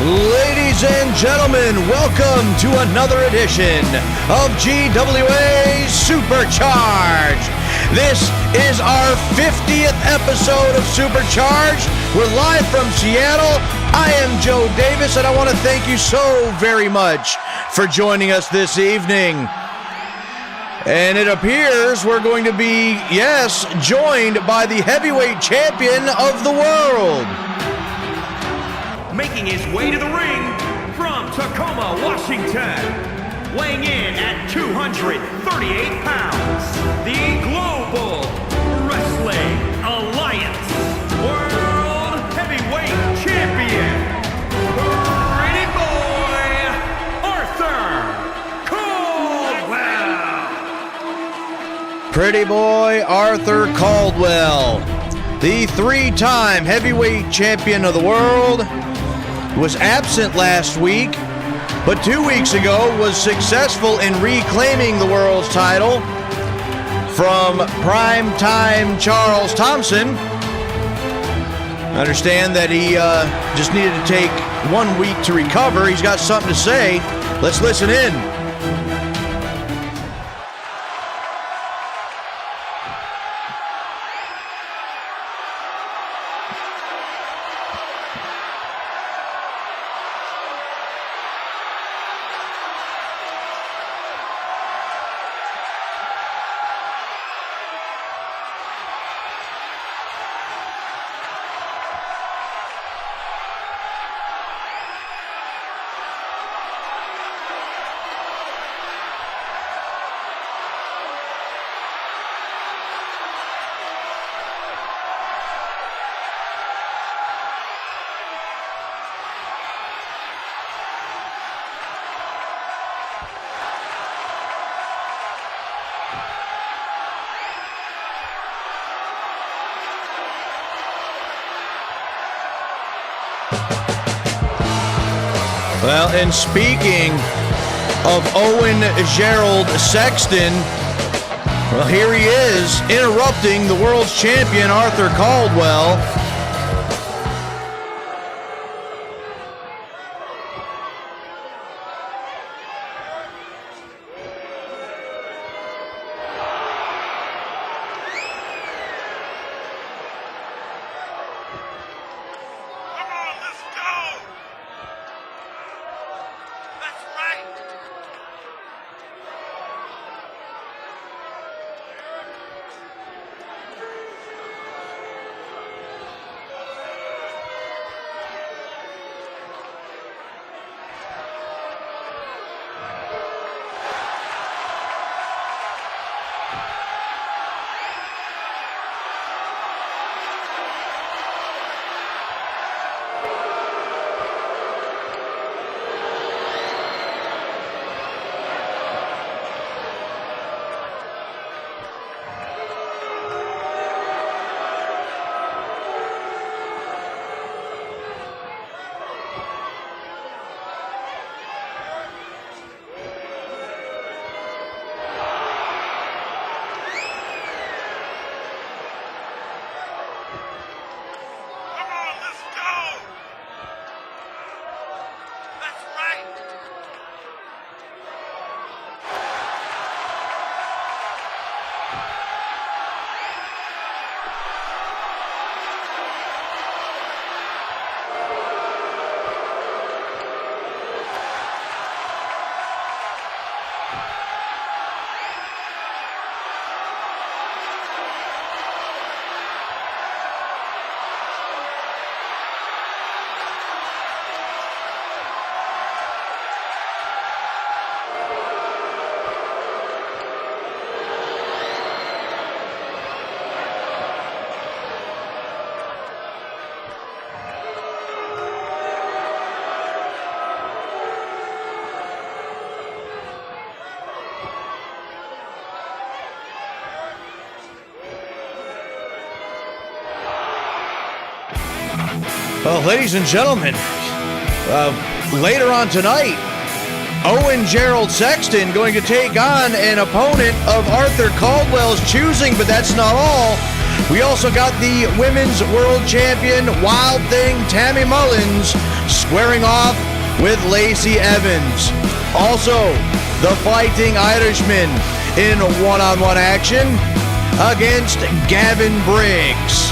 Ladies and gentlemen, welcome to another edition of GWA Supercharged. This is our 50th episode of Supercharged. We're live from Seattle. I am Joe Davis, and I want to thank you so very much for joining us this evening. And it appears we're going to be, joined by the heavyweight champion of the world. Making his way to the ring from Tacoma, Washington, weighing in at 238 pounds, the Global Wrestling Alliance World Heavyweight Champion, Pretty Boy, Arthur Caldwell. Pretty Boy, Arthur Caldwell, the three-time heavyweight champion of the world, was absent last week, but 2 weeks ago was successful in reclaiming the world's title from primetime Charles Thompson. I understand that he just needed to take 1 week to recover. He's got something to say. Let's listen in. Well, and speaking of Owen Gerald Sexton, well, here he is interrupting the world's champion, Arthur Caldwell. Well, ladies and gentlemen, later on tonight, Owen Gerald Sexton going to take on an opponent of Arthur Caldwell's choosing, but that's not all. We also got the Women's World Champion, Wild Thing, Tammy Mullins, squaring off with Lacey Evens. Also, the Fighting Irishman in one-on-one action against Gavin Briggs.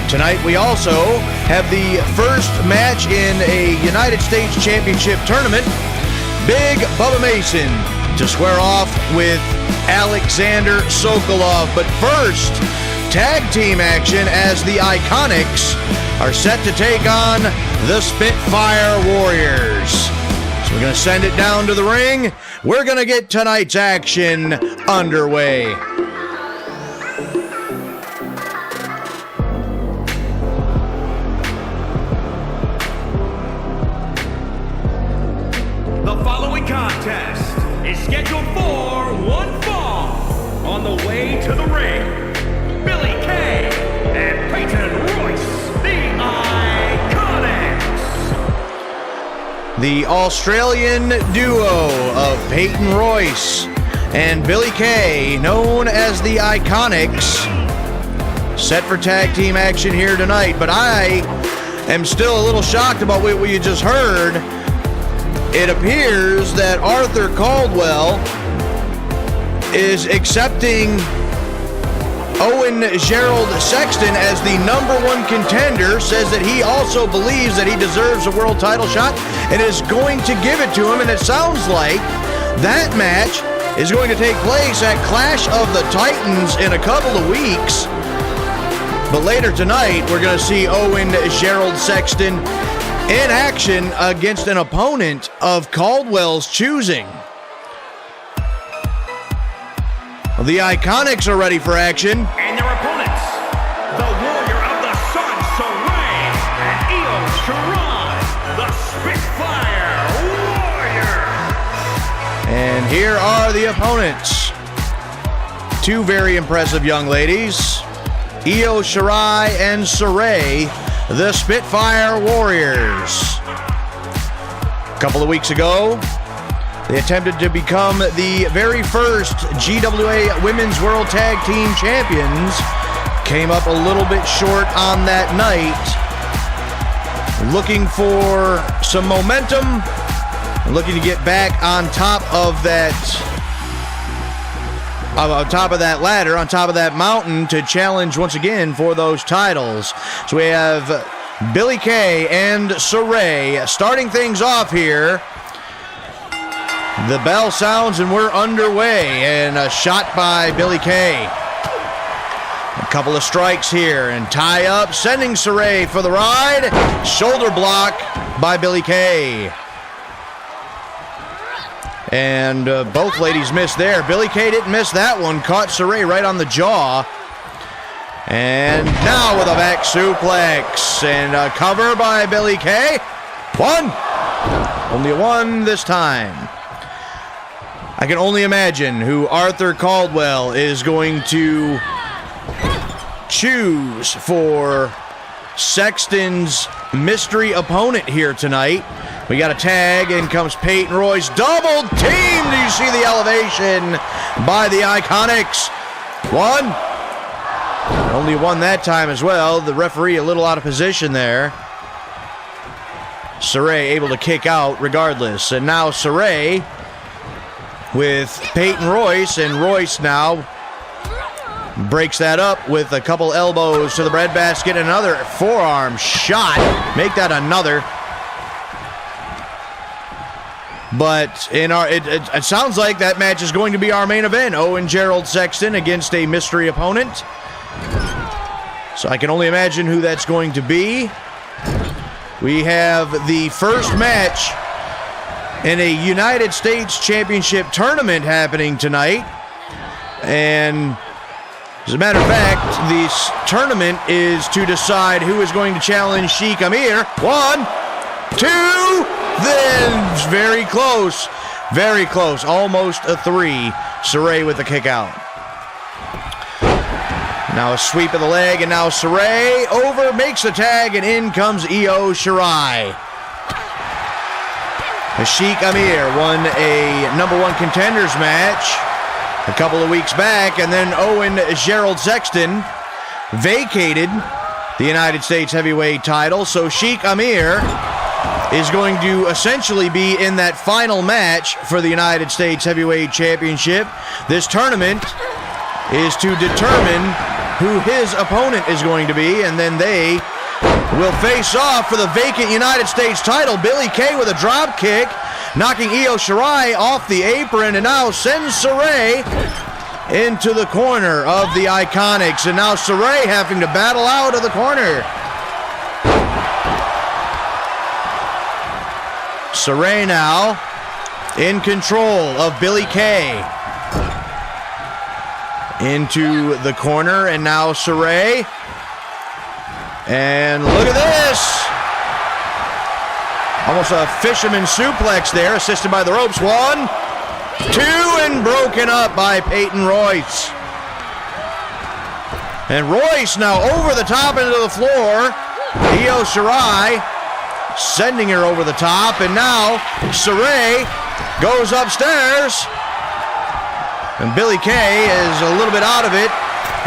Tonight we also have the first match in a United States Championship tournament. Big Bubba Mason to square off with Alexander Sokolov. But first, tag team action as the Iconics are set to take on the Spitfire Warriors. So we're going to send it down to the ring. We're going to get tonight's action underway. The following contest is scheduled for one fall. On the way to the ring, Billy Kay and Peyton Royce, the Iconics. The Australian duo of Peyton Royce and Billy Kay, known as the Iconics, set for tag team action here tonight. But I am still a little shocked about what you just heard. It appears that Arthur Caldwell is accepting Owen Gerald Sexton as the #1 contender, says that he also believes that he deserves a world title shot and is going to give it to him. And it sounds like that match is going to take place at Clash of the Titans in a couple of weeks. But later tonight, we're going to see Owen Gerald Sexton in action against an opponent of Caldwell's choosing. The Iconics are ready for action. And their opponents, the Warrior of the Sun, Saray, and Io Shirai, the Spitfire Warriors. And here are the opponents. Two very impressive young ladies, Io Shirai and Saray, the Spitfire Warriors. A couple of weeks ago, they attempted to become the very first GWA Women's World Tag Team Champions. Came up a little bit short on that night. Looking for some momentum, and looking to get back on top of that ladder, on top of that mountain, to challenge once again for those titles. So we have Billy Kay and Saray starting things off here. The bell sounds and we're underway, and a shot by Billy Kay. A couple of strikes here and tie up, sending Saray for the ride. Shoulder block by Billy Kay. And both ladies missed there. Billy Kay didn't miss that one. Caught Saray right on the jaw. And now with a back suplex. And a cover by Billy Kay. One. Only a one this time. I can only imagine who Arthur Caldwell is going to choose for Sexton's mystery opponent here tonight. We got a tag, in comes Peyton Royce. Double team! Do you see the elevation by the Iconics? One. Only one that time as well. The referee a little out of position there. Saray able to kick out regardless. And now Saray with Peyton Royce, and Royce now breaks that up with a couple elbows to the breadbasket. Another forearm shot. Make that another. But in our, it sounds like that match is going to be our main event. Owen Gerald Sexton against a mystery opponent. So I can only imagine who that's going to be. We have the first match in a United States Championship tournament happening tonight. And as a matter of fact, this tournament is to decide who is going to challenge Sheik Amir. 1, 2, then very close, almost a 3. Saray with the kick out. Now a sweep of the leg, and now Saray over, makes the tag, and in comes Io Shirai. Sheikh Amir won a number 1 contenders match a couple of weeks back, and then Owen Gerald Sexton vacated the United States heavyweight title, so Sheikh Amir is going to essentially be in that final match for the United States Heavyweight Championship. This tournament is to determine who his opponent is going to be, and then they will face off for the vacant United States title. Billie Kay with a drop kick, knocking Io Shirai off the apron, and now sends Saray into the corner of the Iconics, and now Saray having to battle out of the corner. Saray now in control of Billie Kay. Into the corner, and now Saray. And look at this! Almost a fisherman suplex there, assisted by the ropes. 1, 2, and broken up by Peyton Royce. And Royce now over the top into the floor. Io Shirai sending her over the top, and now Saray goes upstairs, and Billie Kay is a little bit out of it,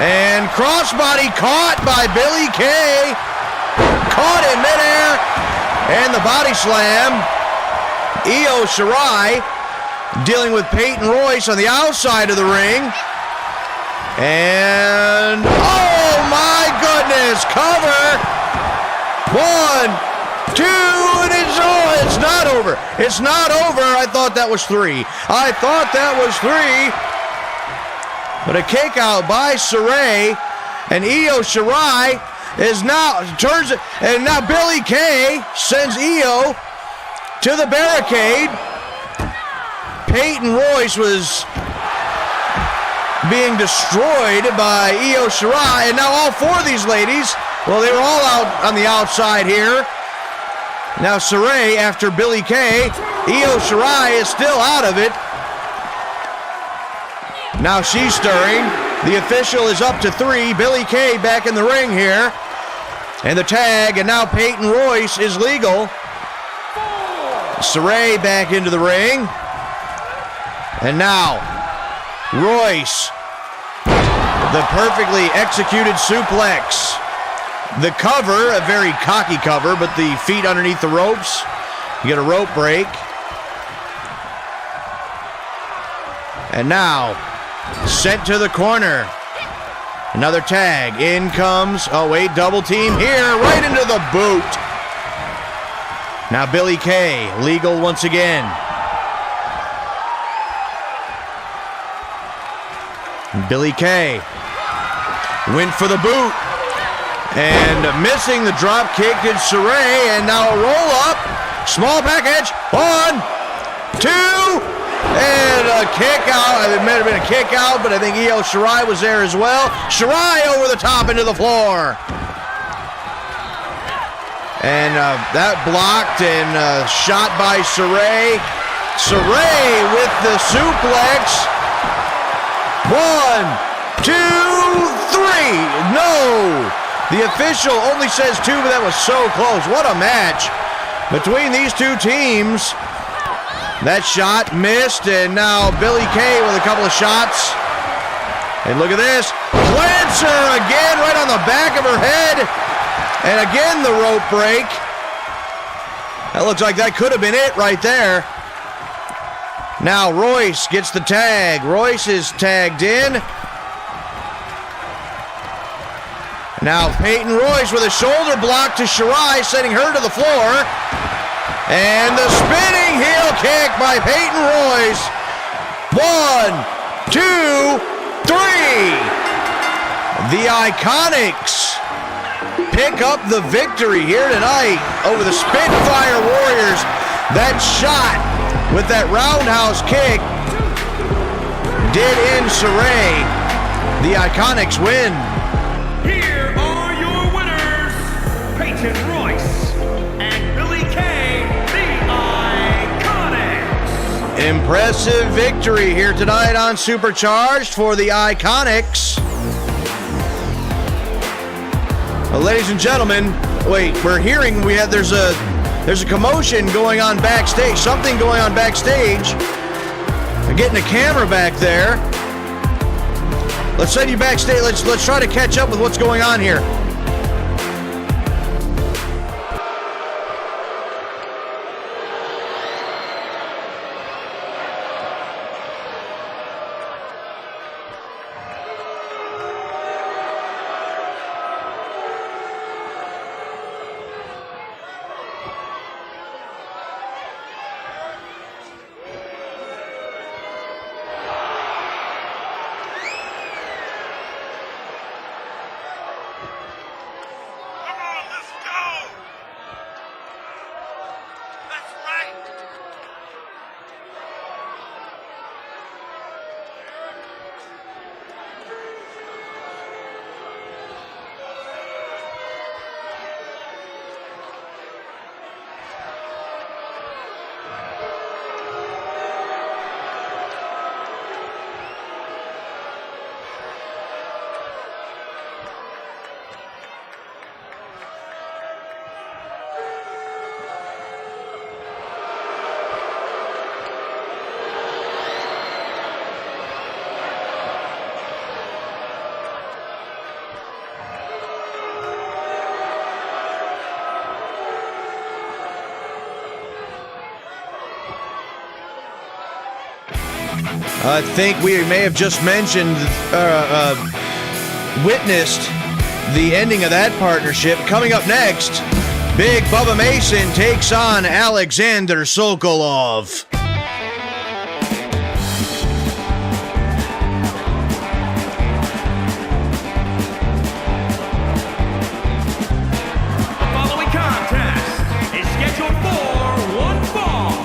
and crossbody caught by Billie Kay, caught in midair, and the body slam. Io Shirai dealing with Peyton Royce on the outside of the ring, and oh my goodness, cover. 1, 2, and it's not over. It's not over. I thought that was 3. I thought that was 3. But a kick out by Saray, and Io Shirai is now turns it, and now Billie Kay sends Io to the barricade. Peyton Royce was being destroyed by Io Shirai, and now all 4 of these ladies, well, they were all out on the outside here. Now Saray after Billie Kay. Io Shirai is still out of it. Now she's stirring. The official is up to 3. Billie Kay back in the ring here. And the tag, and now Peyton Royce is legal. Saray back into the ring. And now Royce. The perfectly executed suplex. The cover, a very cocky cover, but the feet underneath the ropes. You get a rope break. And now, sent to the corner. Another tag. In comes, oh wait, double team here, right into the boot. Now Billie Kay, legal once again. Billie Kay went for the boot. And missing the drop kick did Saray, and now a roll up, small package, 1, 2, and a kick out. It might have been a kick out, but I think Io Shirai was there as well. Shirai over the top into the floor. And that blocked and shot by Saray. Saray with the suplex. 1, 2, 3, no! The official only says 2, but that was so close. What a match between these 2 teams. That shot missed, and now Billie Kay with a couple of shots. And look at this. Plants her again right on the back of her head. And again the rope break. That looks like that could have been it right there. Now Royce gets the tag. Royce is tagged in. Now Peyton Royce with a shoulder block to Shirai, sending her to the floor. And the spinning heel kick by Peyton Royce. 1, 2, 3. The Iconics pick up the victory here tonight over the Spitfire Warriors. That shot with that roundhouse kick did end Saray. The Iconics win. Here are your winners, Peyton Royce and Billie Kay, the Iconics. Impressive victory here tonight on Supercharged for the Iconics. Ladies and gentlemen, wait, we're hearing there's a commotion going on backstage. Something going on backstage. They're getting a camera back there. Let's send you backstage. Let's try to catch up with what's going on here. I think we may have just witnessed the ending of that partnership. Coming up next, Big Bubba Mason takes on Alexander Sokolov. The following contest is scheduled for one fall,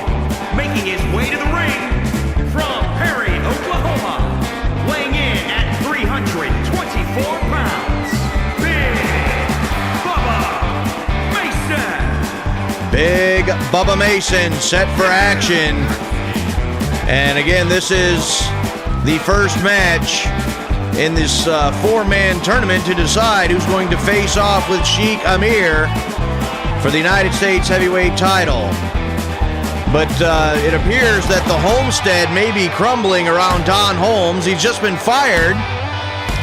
making his way to the ring. From Perry, Oklahoma, weighing in at 324 pounds, Big Bubba Mason. Big Bubba Mason set for action. And again, this is the first match in this four-man tournament to decide who's going to face off with Sheik Amir for the United States Heavyweight title. But it appears that the homestead may be crumbling around Don Holmes. He's just been fired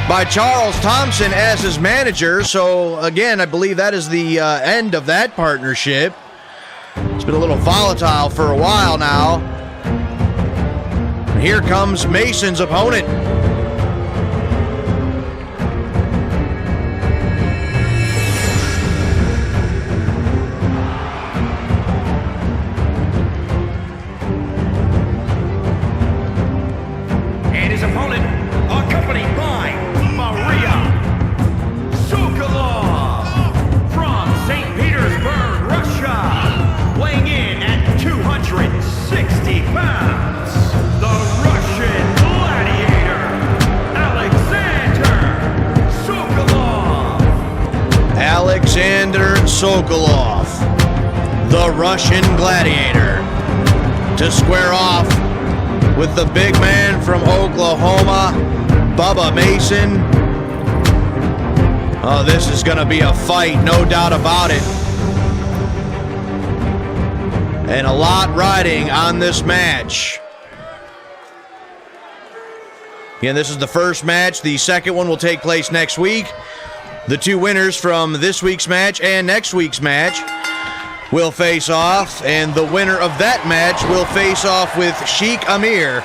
by Charles Thompson as his manager. So, again, I believe that is the end of that partnership. It's been a little volatile for a while now. And here comes Mason's opponent. Alexander Sokolov, the Russian Gladiator, to square off with the big man from Oklahoma, Bubba Mason. Oh, this is going to be a fight, no doubt about it. And a lot riding on this match. Again, this is the first match. The second one will take place next week. The two winners from this week's match and next week's match will face off, and the winner of that match will face off with Sheik Amir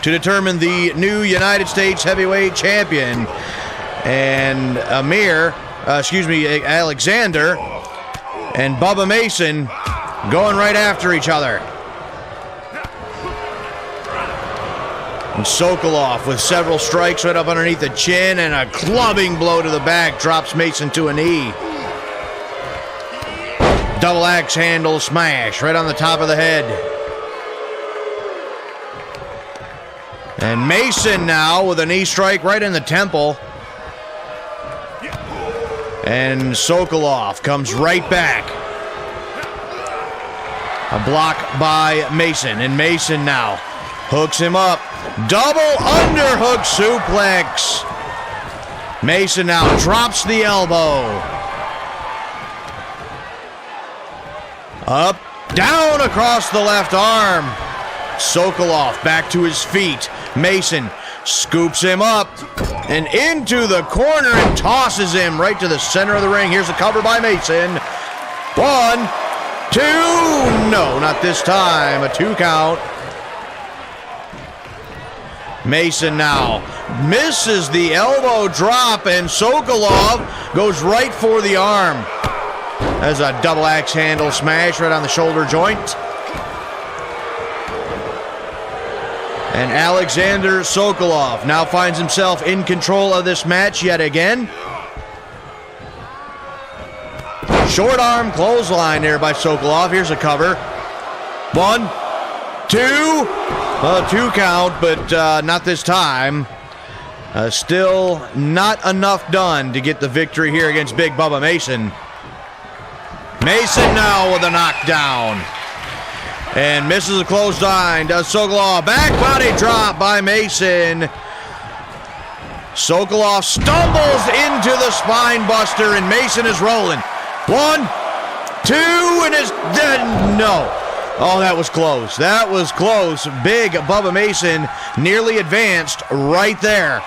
to determine the new United States Heavyweight Champion. And Alexander and Bubba Mason going right after each other. And Sokolov with several strikes right up underneath the chin, and a clubbing blow to the back drops Mason to a knee. Double axe handle smash right on the top of the head. And Mason now with a knee strike right in the temple. And Sokolov comes right back. A block by Mason, and Mason now hooks him up. Double underhook suplex. Mason now drops the elbow. Up, down across the left arm. Sokolov back to his feet. Mason scoops him up and into the corner and tosses him right to the center of the ring. Here's a cover by Mason. 1, 2, no, not this time. A 2 count. Mason now misses the elbow drop, and Sokolov goes right for the arm. As a double axe handle smash right on the shoulder joint. And Alexander Sokolov now finds himself in control of this match yet again. Short arm clothesline there by Sokolov. Here's a cover. 1, 2. Well, 2 count, but not this time. Still not enough done to get the victory here against Big Bubba Mason. Mason now with a knockdown. And misses a clothesline. Does Sokolov. Back body drop by Mason. Sokolov stumbles into the spine buster, and Mason is rolling. 1, 2, and is dead. No. Oh, that was close. That was close. Big Bubba Mason nearly advanced right there.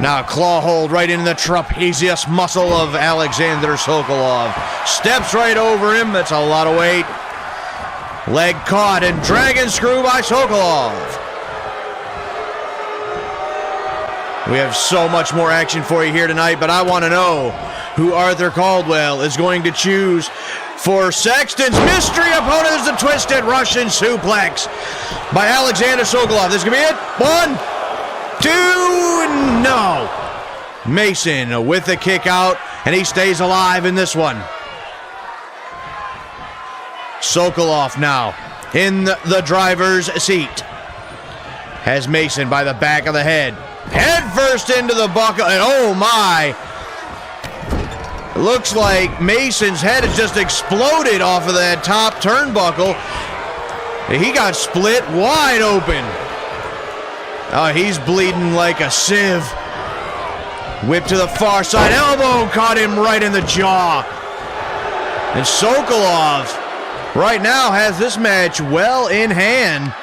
Now claw hold right into the trapezius muscle of Alexander Sokolov. Steps right over him. That's a lot of weight. Leg caught and dragon screw by Sokolov. We have so much more action for you here tonight, but I want to know who Arthur Caldwell is going to choose for Sexton's mystery opponent. Is the twisted Russian suplex by Alexander Sokolov. This is going to be it. 1, 2, no. Mason with the kick out, and he stays alive in this one. Sokolov now in the driver's seat. Has Mason by the back of the head. Head first into the buckle, and oh my. Looks like Mason's head has just exploded off of that top turnbuckle. He got split wide open. Oh, he's bleeding like a sieve. Whip to the far side. Elbow caught him right in the jaw. And Sokolov right now has this match well in hand.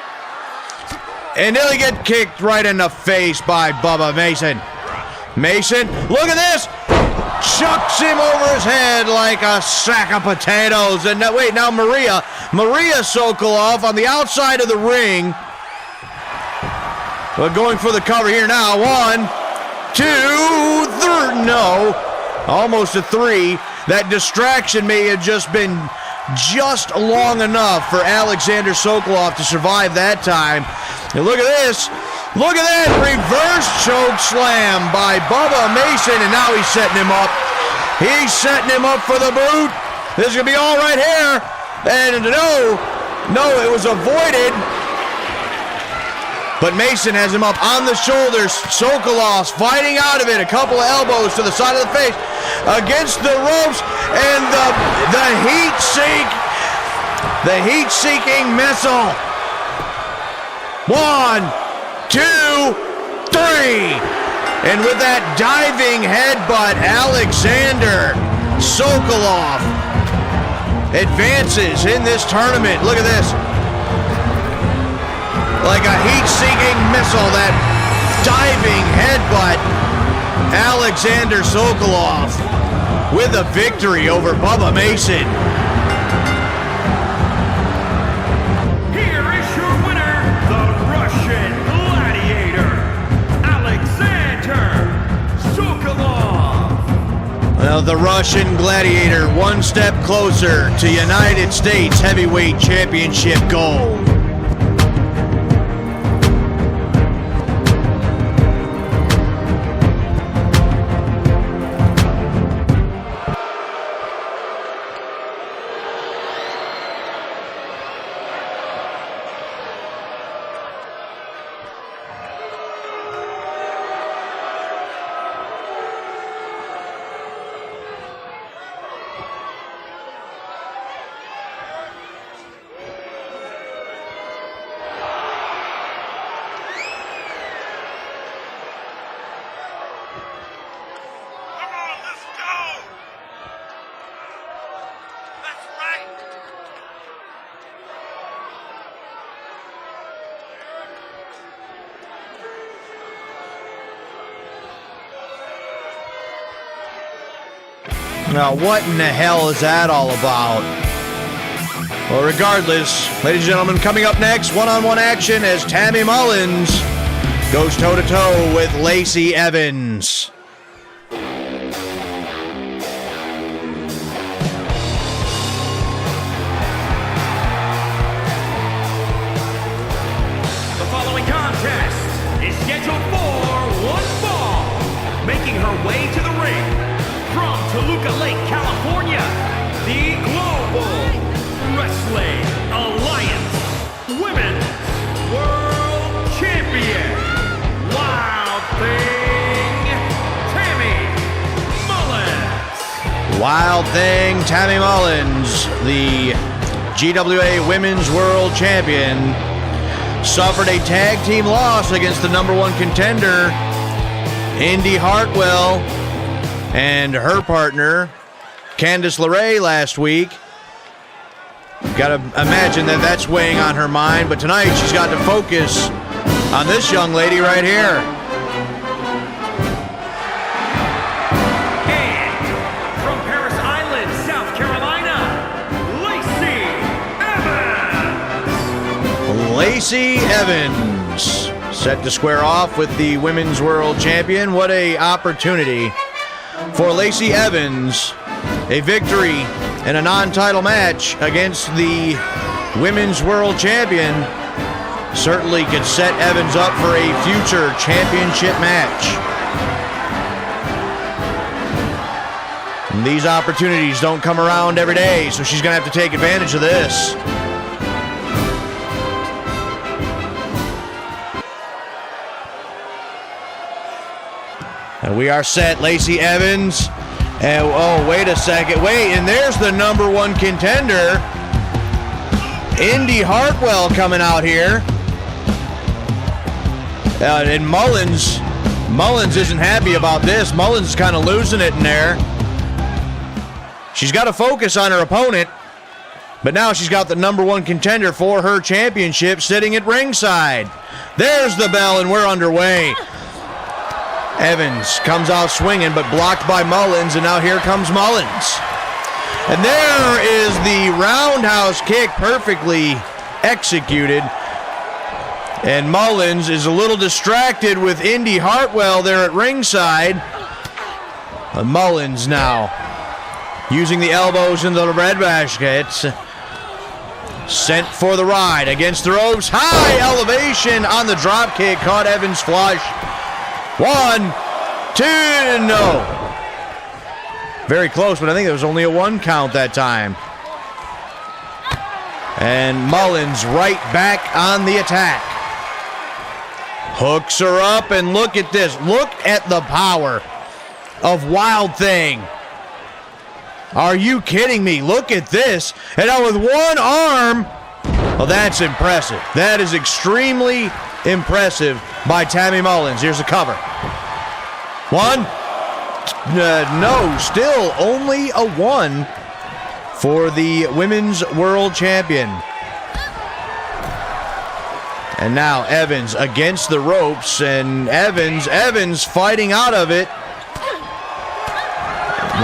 And he'll get kicked right in the face by Bubba Mason. Mason, look at this. Chucks him over his head like a sack of potatoes. And now, wait, now Maria Sokolov on the outside of the ring. But going for the cover here now. 1, 2, 3. No. Almost a 3. That distraction may have just been just long enough for Alexander Sokolov to survive that time. And look at this. Look at that. Reverse choke slam by Bubba Mason. And now he's setting him up. He's setting him up for the boot. This is going to be all right here. And no, it was avoided. But Mason has him up on the shoulders. Sokolov's fighting out of it. A couple of elbows to the side of the face. Against the ropes. And the heat sink. The heat-seeking missile. 1, 2, 3. And with that diving headbutt, Alexander Sokolov advances in this tournament. Look at this. Like a heat-seeking missile, that diving headbutt. Alexander Sokolov with a victory over Bubba Mason. Here is your winner, the Russian Gladiator, Alexander Sokolov. Well, the Russian Gladiator one step closer to United States Heavyweight Championship gold. Now, what in the hell is that all about? Well, regardless, ladies and gentlemen, coming up next, one-on-one action as Tammy Mullins goes toe-to-toe with Lacey Evens. The following contest is scheduled for one fall. Making her way to the ring from Toluca Lake, California, the Global Wrestling Alliance Women's World Champion, Wild Thing, Tammy Mullins. Wild Thing, Tammy Mullins, the GWA Women's World Champion, suffered a tag team loss against the #1 contender, Indi Hartwell, and her partner, Candice LeRae, last week. Gotta imagine that that's weighing on her mind, but tonight she's got to focus on this young lady right here. And from Paris Island, South Carolina, Lacey Evens. Lacey Evens, set to square off with the Women's World Champion. What a opportunity for Lacey Evens. A victory in a non-title match against the Women's World Champion certainly could set Evans up for a future championship match. And these opportunities don't come around every day, so she's going to have to take advantage of this. And we are set. Lacey Evens. And oh, wait a second. Wait, and there's the #1 contender, Indi Hartwell, coming out here. And Mullins isn't happy about this. Mullins is kind of losing it in there. She's got to focus on her opponent, but now she's got the #1 contender for her championship sitting at ringside. There's the bell, and we're underway. Evans comes out swinging, but blocked by Mullins, and now here comes Mullins. And there is the roundhouse kick, perfectly executed. And Mullins is a little distracted with Indi Hartwell there at ringside. Mullins now using the elbows in the red baskets. Sent for the ride against the ropes. High elevation on the drop kick. Caught Evans flush. 1, 2, no. Very close, but I think there was only a 1 count that time. And Mullins right back on the attack. Hooks her up, and look at this. Look at the power of Wild Thing. Are you kidding me? Look at this. And now with one arm. Well, that's impressive. That is extremely impressive by Tammy Mullins. Here's a cover. 1. No, still only a 1 for the Women's World Champion. And now Evans against the ropes, and Evans fighting out of it.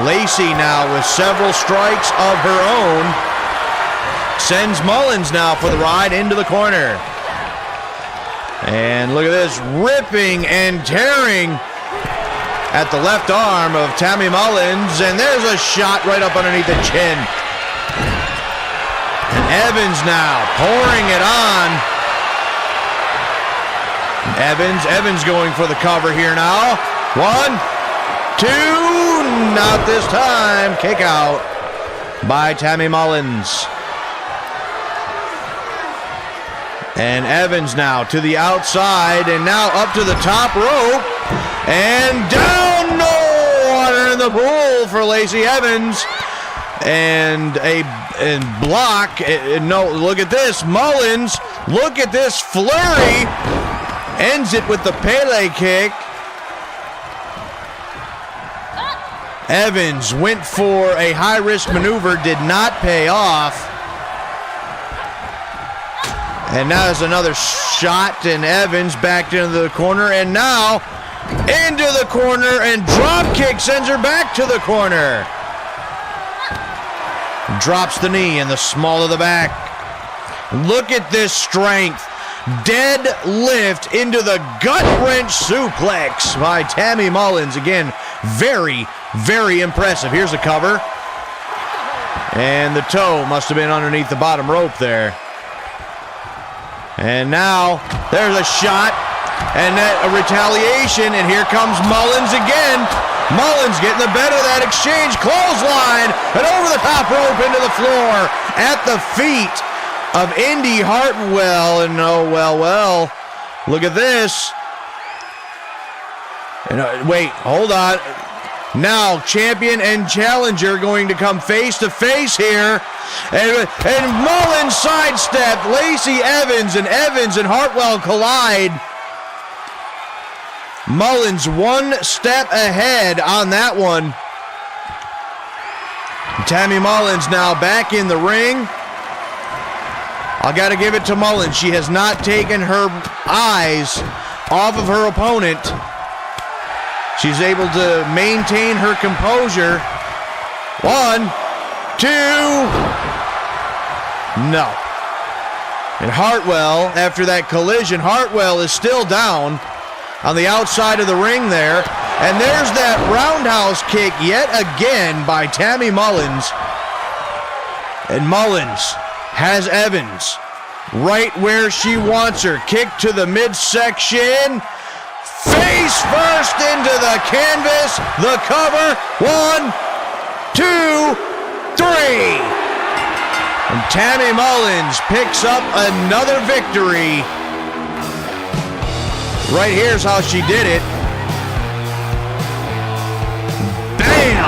Lacey now with several strikes of her own. Sends Mullins now for the ride into the corner. And look at this, ripping and tearing at the left arm of Tammy Mullins. And there's a shot right up underneath the chin. And Evans now pouring it on. Evans going for the cover here now. 1, 2, not this time. Kick out by Tammy Mullins. And Evans now to the outside, and now up to the top rope, and down, no water in the pool for Lacey Evans, and a block. No, look at this, Mullins. Look at this flurry. Ends it with the Pele kick. Evans went for a high-risk maneuver, did not pay off. And now there's another shot, and Evans backed into the corner, and now into the corner, and drop kick sends her back to the corner. Drops the knee in the small of the back. Look at this strength. Deadlift into the gut-wrench suplex by Tammy Mullins. Again, very, very impressive. Here's a cover. And the toe must have been underneath the bottom rope there. And now, there's a shot. And a retaliation. And here comes Mullins again. Mullins getting the better of that exchange. Clothesline. And over the top rope into the floor. At the feet of Indi Hartwell. And oh, well. Look at this. And, wait, hold on. Now, champion and challenger going to come face to face here. And Mullins sidestepped. Lacey Evens and Hartwell collide. Mullins one step ahead on that one. Tammy Mullins now back in the ring. I got to give it to Mullins. She has not taken her eyes off of her opponent. She's able to maintain her composure. 1, 2. No. And Hartwell, after that collision, Hartwell is still down on the outside of the ring there. And there's that roundhouse kick yet again by Tammy Mullins. And Mullins has Evans right where she wants her. Kick to the midsection. Face first into the canvas. The cover. 1, 2, 3. And Tammy Mullins picks up another victory. Right here's how she did it. Bam!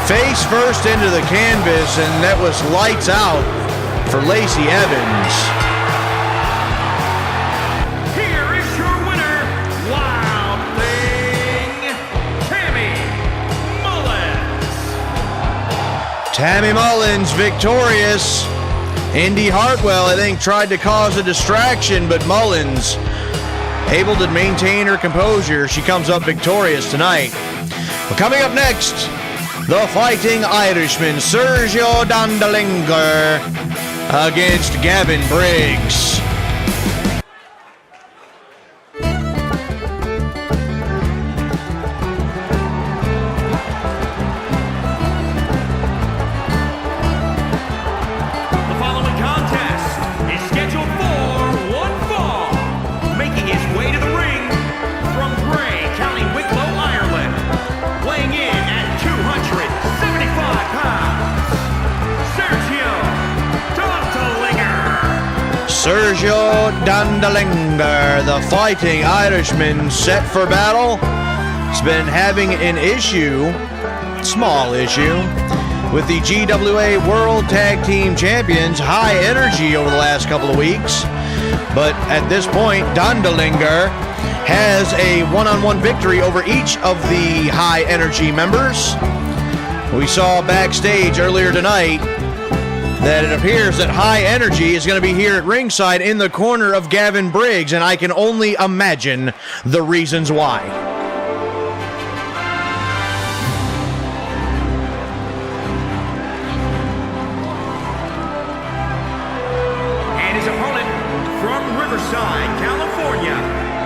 Face first into the canvas, and that was lights out for Lacey Evens. Here is your winner, Wild Thing, Tammy Mullins. Tammy Mullins victorious. Indi Hartwell, I think, tried to cause a distraction, but Mullins able to maintain her composure. She comes up victorious tonight. Well, coming up next, the Fighting Irishman, Sergio Dondelinger, against Gavin Briggs. Sergio Dondelinger, the Fighting Irishman, set for battle. He's been having an issue, small issue, with the GWA World Tag Team Champions, High Energy, over the last couple of weeks. But at this point, Dondelinger has a one-on-one victory over each of the High Energy members. We saw backstage earlier tonight that it appears that High Energy is going to be here at ringside in the corner of Gavin Briggs, and I can only imagine the reasons why. And his opponent from Riverside, California,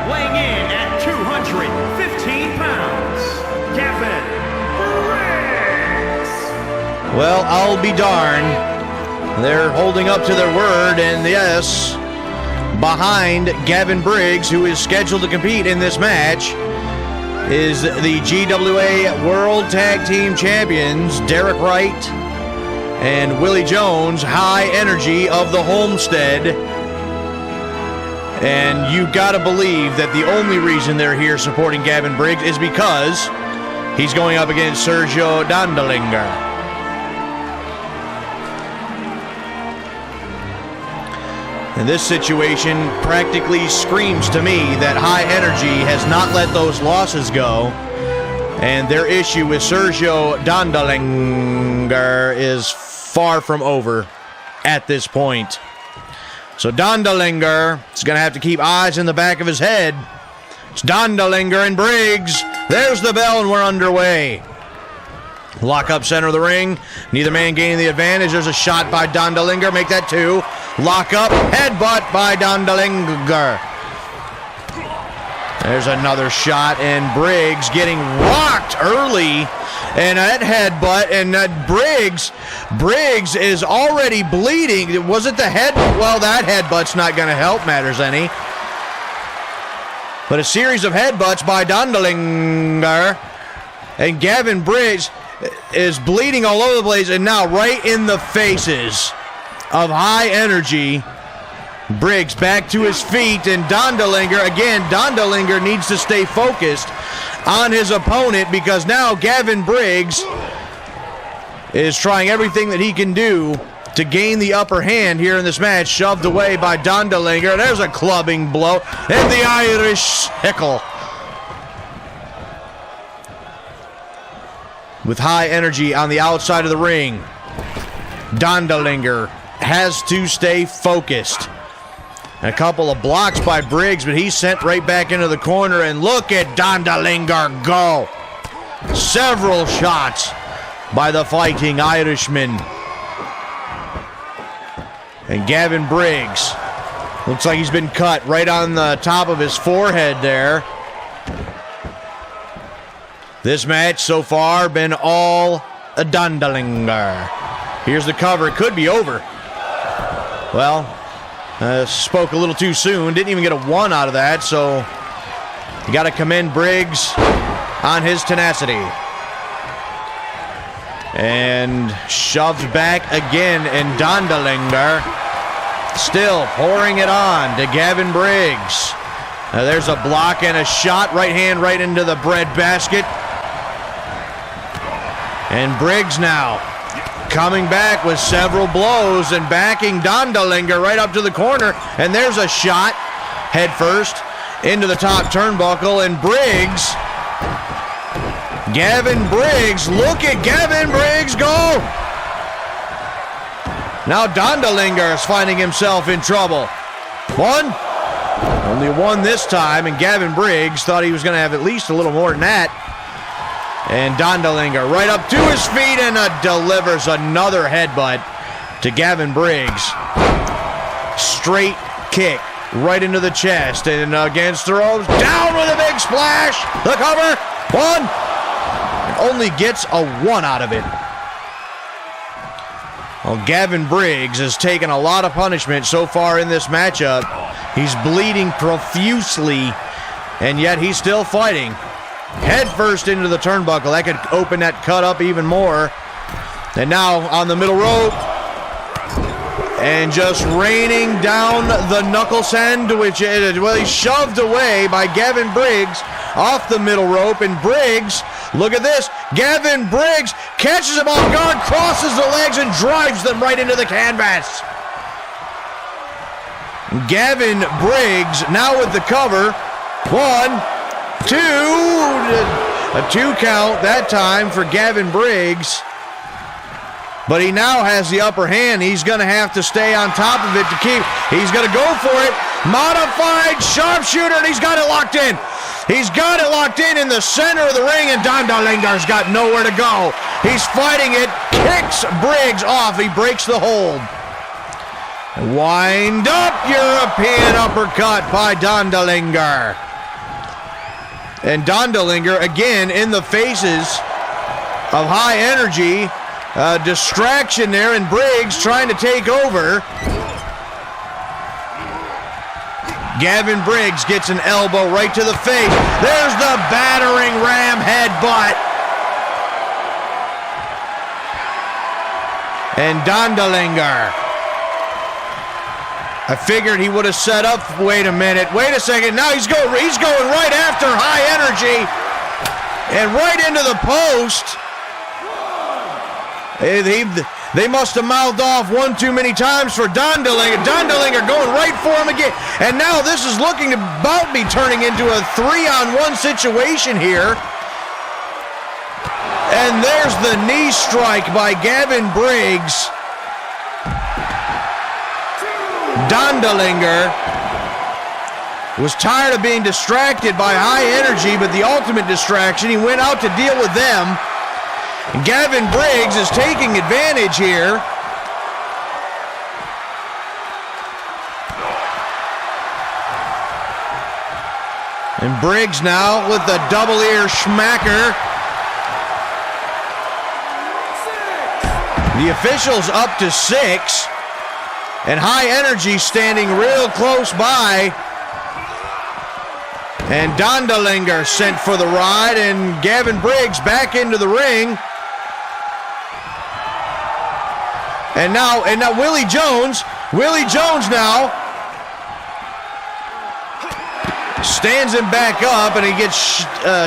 weighing in at 215 pounds, Gavin Briggs. Well, I'll be darned. They're holding up to their word, and yes, behind Gavin Briggs, who is scheduled to compete in this match, is the GWA World Tag Team Champions, Derek Wright and Willie Jones, High Energy of the Homestead. And you gotta believe that the only reason they're here supporting Gavin Briggs is because he's going up against Sergio Dondelinger. And this situation practically screams to me that High Energy has not let those losses go. And their issue with Sergio Dondelinger is far from over at this point. So Dondelinger is going to have to keep eyes in the back of his head. It's Dondelinger and Briggs. There's the bell and we're underway. Lock up center of the ring. Neither man gaining the advantage. There's a shot by Dondelinger. Make that 2. Lock up. Headbutt by Dondelinger. There's another shot, and Briggs getting rocked early, and that headbutt, and Briggs is already bleeding. Was it the head? Well, that headbutt's not going to help matters any. But a series of headbutts by Dondelinger, and Gavin Briggs is bleeding all over the place, and now right in the faces of High Energy. Briggs back to his feet, and Dondelinger, again, Dondelinger needs to stay focused on his opponent because now Gavin Briggs is trying everything that he can do to gain the upper hand here in this match. Shoved away by Dondelinger. There's a clubbing blow, and the Irish Sickle. With High Energy on the outside of the ring, Dondelinger has to stay focused. A couple of blocks by Briggs, but he's sent right back into the corner, and look at Dondelinger go. Several shots by the Fighting Irishman. And Gavin Briggs looks like he's been cut right on the top of his forehead there. This match so far been all a Dondelinger. Here's the cover. It could be over. Well, spoke a little too soon. Didn't even get a 1 out of that, so you got to commend Briggs on his tenacity. And shoved back again, and Dondelinger still pouring it on to Gavin Briggs. There's a block and a shot, right hand right into the bread basket. And Briggs now coming back with several blows and backing Dondelinger right up to the corner. And there's a shot head first into the top turnbuckle, and Briggs, Gavin Briggs, look at Gavin Briggs go. Now Dondelinger is finding himself in trouble. 1, only 1 this time, and Gavin Briggs thought he was going to have at least a little more than that. And Dondelinger right up to his feet and delivers another headbutt to Gavin Briggs. Straight kick right into the chest and against the ropes. Down with a big splash. The cover. 1. And only gets a 1 out of it. Well, Gavin Briggs has taken a lot of punishment so far in this matchup. He's bleeding profusely, and yet he's still fighting. Head first into the turnbuckle. That could open that cut up even more. And now on the middle rope. And just raining down the knuckle send, which he's shoved away by Gavin Briggs off the middle rope. And Briggs, look at this. Gavin Briggs catches him off guard, crosses the legs, and drives them right into the canvas. Gavin Briggs now with the cover. 1, 2, a 2 count that time for Gavin Briggs. But he now has the upper hand. He's going to have to stay on top of it to keep. He's going to go for it. Modified sharpshooter, and he's got it locked in. He's got it locked in the center of the ring, and Dondelinger's got nowhere to go. He's fighting it, kicks Briggs off. He breaks the hold. Wind up European uppercut by Dondelinger. And Dondelinger, again, in the faces of High Energy. Distraction there, and Briggs trying to take over. Gavin Briggs gets an elbow right to the face. There's the battering ram headbutt. And Dondelinger. I figured he would have set up. Wait a minute. Wait a second. Now he's going right after High Energy. And right into the post. They must have mouthed off one too many times for Dondelinger. Dondelinger going right for him again. And now this is looking about be turning into a 3-on-1 situation here. And there's the knee strike by Gavin Briggs. Dondelinger was tired of being distracted by High Energy, but the ultimate distraction, he went out to deal with them. Gavin Briggs is taking advantage here. And Briggs now with the double ear schmacker. The official's up to 6. And High Energy standing real close by. And Dondelinger sent for the ride, and Gavin Briggs back into the ring. And now Willie Jones now stands him back up, and he gets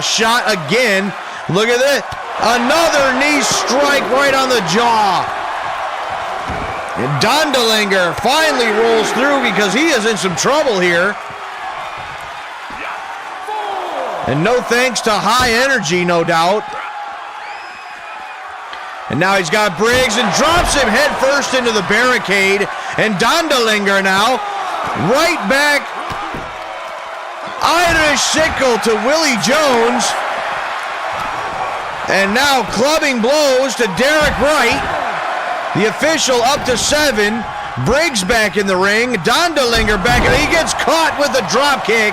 shot again. Look at that. Another knee strike right on the jaw. And Dondelinger finally rolls through because he is in some trouble here. And no thanks to High Energy, no doubt. And now he's got Briggs and drops him head first into the barricade. And Dondelinger now right back. Irish sickle to Willie Jones. And now clubbing blows to Derek Wright. The official up to 7. Briggs back in the ring. Dondelinger back, and he gets caught with a drop kick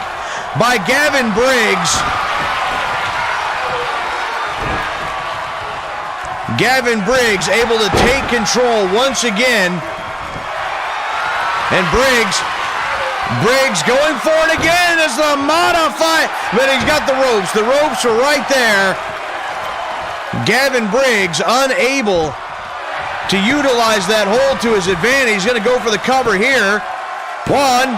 by Gavin Briggs. Gavin Briggs able to take control once again. And Briggs going for it again as the modified, but he's got the ropes. The ropes are right there. Gavin Briggs unable to utilize that hold to his advantage. He's going to go for the cover here. 1,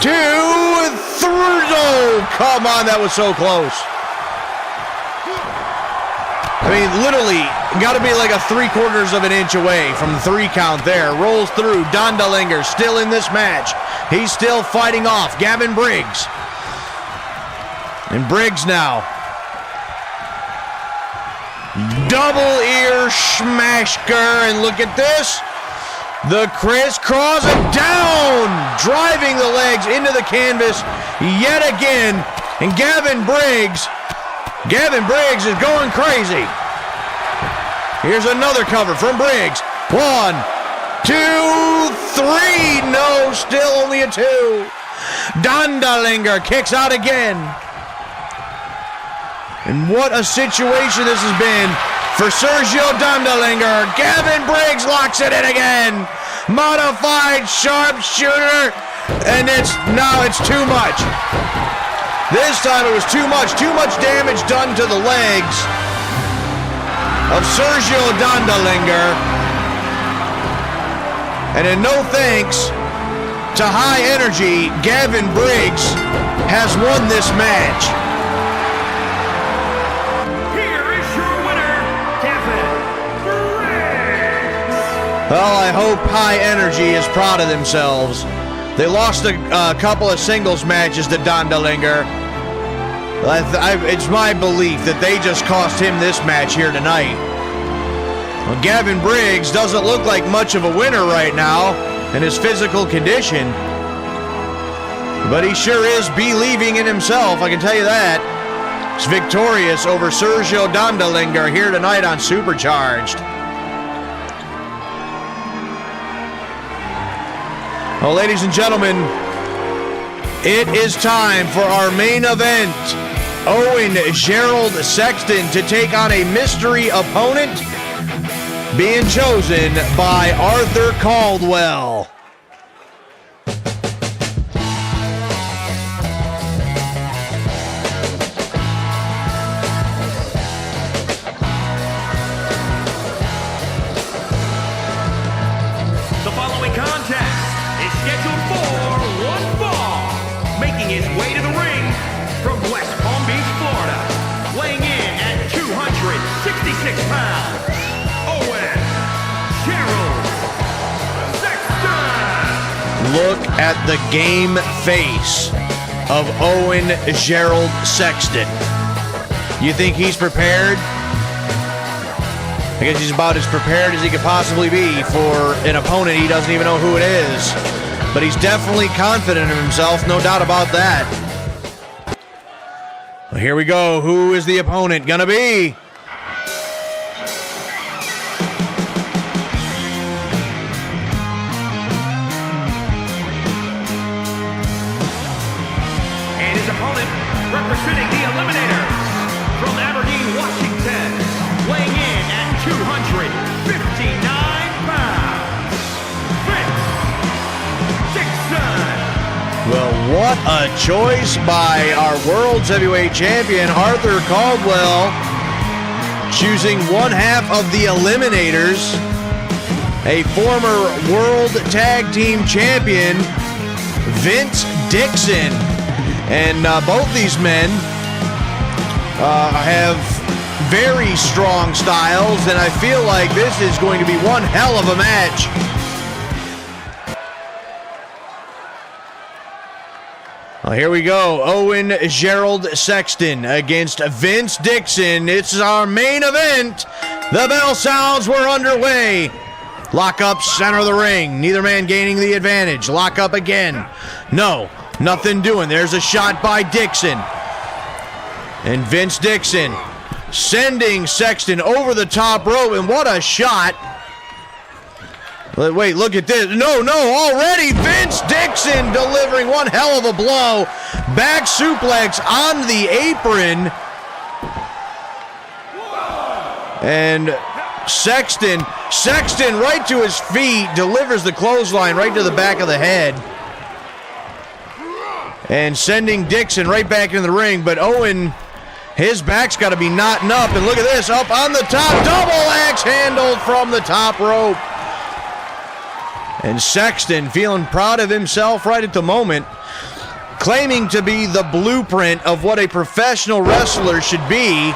2, 3. Oh, come on, that was so close. I mean, literally, got to be like a 3/4 of an inch away from the 3 count there. Rolls through. Dondelinger still in this match. He's still fighting off Gavin Briggs. And Briggs now. Double ear smashker, and look at this. The crisscross and down, driving the legs into the canvas yet again. And Gavin Briggs is going crazy. Here's another cover from Briggs. 1, 2, 3. No, still only a 2. Dondelinger kicks out again. And what a situation this has been for Sergio Dondelinger. Gavin Briggs locks it in again. Modified sharpshooter. And it's too much. This time it was too much. Too much damage done to the legs of Sergio Dondelinger. And in no thanks to High Energy, Gavin Briggs has won this match. Well, I hope High Energy is proud of themselves. They lost a couple of singles matches to Dondelinger. It's my belief that they just cost him this match here tonight. Well, Gavin Briggs doesn't look like much of a winner right now in his physical condition. But he sure is believing in himself, I can tell you that. He's victorious over Sergio Dondelinger here tonight on Supercharged. Well, ladies and gentlemen, it is time for our main event. Owen Gerald Sexton to take on a mystery opponent being chosen by Arthur Caldwell. The following contest is scheduled for one fall. Making his way to the ring from West Palm Beach, Florida, weighing in at 266 pounds, Owen Gerald Sexton. Look at the game face of Owen Gerald Sexton. You think he's prepared? I guess he's about as prepared as he could possibly be for an opponent he doesn't even know who it is. But he's definitely confident of himself, no doubt about that. Well, here we go. Who is the opponent gonna be? opponent, representing the Eliminators, from Aberdeen, Washington, weighing in at 259 pounds, Vince Dixon. Well, what a choice by our World's Heavyweight Champion, Arthur Caldwell, choosing one half of the Eliminators, a former World Tag Team Champion, Vince Dixon. And both these men have very strong styles, and I feel like this is going to be one hell of a match. Well, here we go. Owen Gerald Sexton against Vince Dixon. It's our main event. The bell sounds, we're underway. Lock up, center of the ring. Neither man gaining the advantage. Lock up again. No, nothing doing. There's a shot by Dixon. And Vince Dixon sending Sexton over the top rope. And what a shot. Wait, look at this. No, already Vince Dixon delivering one hell of a blow. Back suplex on the apron. And Sexton right to his feet, delivers the clothesline right to the back of the head. And sending Dixon right back into the ring, but Owen, his back's got to be knotting up. And look at this, up on the top, double axe handle from the top rope. And Sexton feeling proud of himself right at the moment, claiming to be the blueprint of what a professional wrestler should be.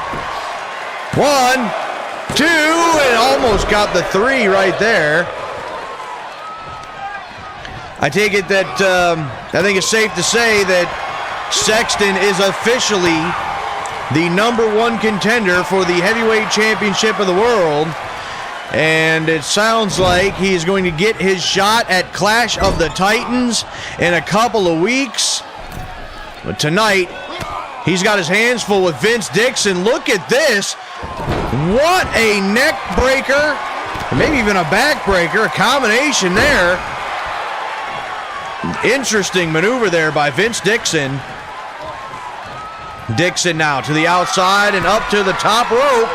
1, 2, and almost got the 3 right there. I take it that I think it's safe to say that Sexton is officially the #1 contender for the Heavyweight Championship of the world. And it sounds like he's going to get his shot at Clash of the Titans in a couple of weeks. But tonight, he's got his hands full with Vince Dixon. Look at this. What a neck breaker. Maybe even a back breaker. A combination there. Interesting maneuver there by Vince Dixon. Dixon now to the outside and up to the top rope.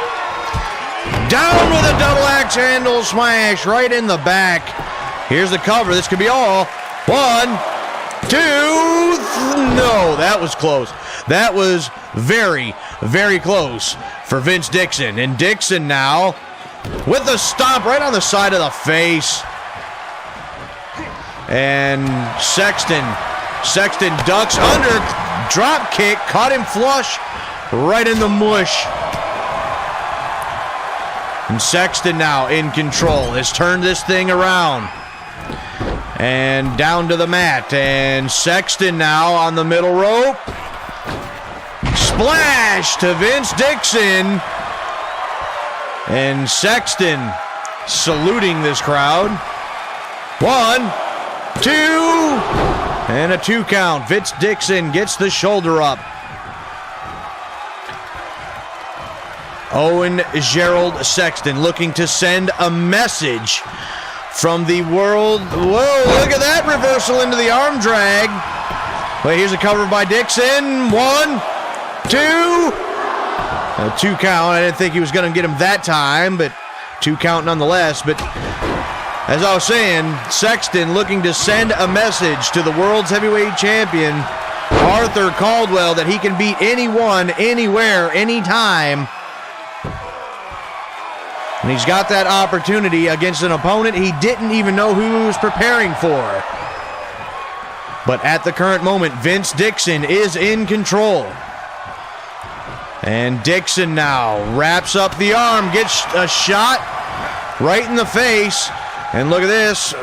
Down with a double axe handle smash right in the back. Here's the cover. This could be all. 1, 2. No, that was close. That was very, very close for Vince Dixon. And Dixon now with the stomp right on the side of the face. And Sexton ducks under, drop kick, caught him flush right in the mush. And Sexton now in control, has turned this thing around. And down to the mat. And Sexton now on the middle rope. Splash to Vince Dixon. And Sexton saluting this crowd. 1, 2, and a 2 count. Vince Dixon gets the shoulder up. Owen Gerald Sexton looking to send a message from the world. Whoa, look at that reversal into the arm drag. Wait, here's a cover by Dixon. 1, 2. A 2 count. I didn't think he was going to get him that time, but 2 count nonetheless. But as I was saying, Sexton looking to send a message to the world's heavyweight champion, Arthur Caldwell, that he can beat anyone, anywhere, anytime. And he's got that opportunity against an opponent he didn't even know who he was preparing for. But at the current moment, Vince Dixon is in control. And Dixon now wraps up the arm, gets a shot right in the face. And look at this.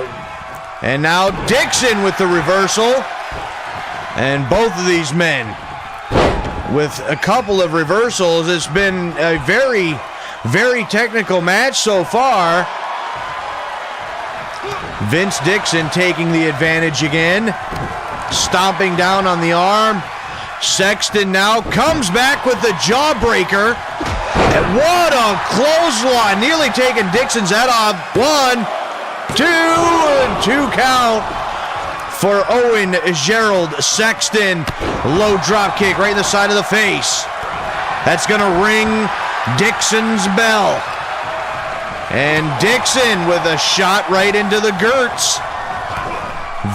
And now Dixon with the reversal. And both of these men with a couple of reversals. It's been a very, very technical match so far. Vince Dixon taking the advantage again. Stomping down on the arm. Sexton now comes back with the jawbreaker. And what a clothesline. Nearly taking Dixon's head off. 1, 2, and 2 count. for Owen Gerald Sexton. Low drop kick right in the side of the face. That's going to ring Dixon's bell. And Dixon with a shot right into the girts.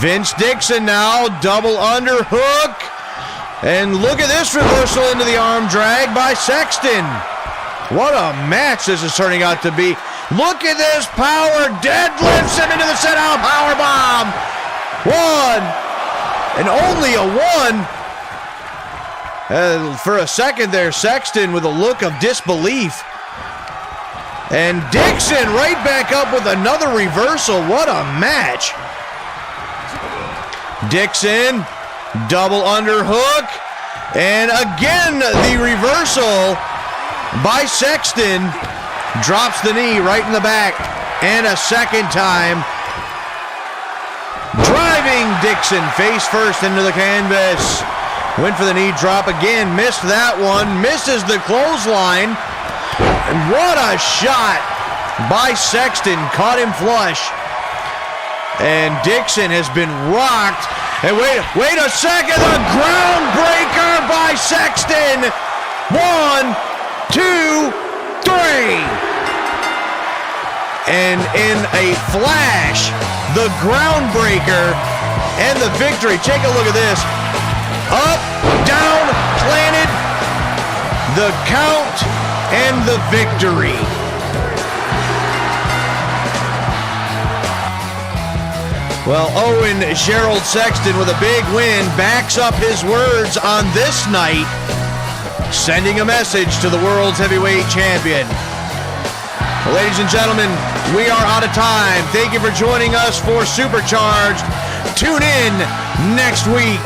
Vince Dixon now, double underhook. And look at this reversal into the arm drag by Sexton. What a match this is turning out to be. Look at this power, deadlifts him into the sit-out power bomb. One, and only a one. For a second there, Sexton with a look of disbelief. And Dixon right back up with another reversal. What a match. Dixon, double underhook. And again, the reversal by Sexton. Drops the knee right in the back. And a second time. Driving Dixon face first into the canvas. Went for the knee drop again. Missed that one. Misses the clothesline. And what a shot by Sexton. Caught him flush. And Dixon has been rocked. And wait a second. The ground breaker by Sexton. 1, 2, 3. And in a flash, the ground breaker and the victory. Take a look at this. Up, down, planted, the count, and the victory. Well, Owen Gerald Sexton with a big win backs up his words on this night, sending a message to the world's heavyweight champion. Well, ladies and gentlemen, we are out of time. Thank you for joining us for Supercharged. Tune in next week.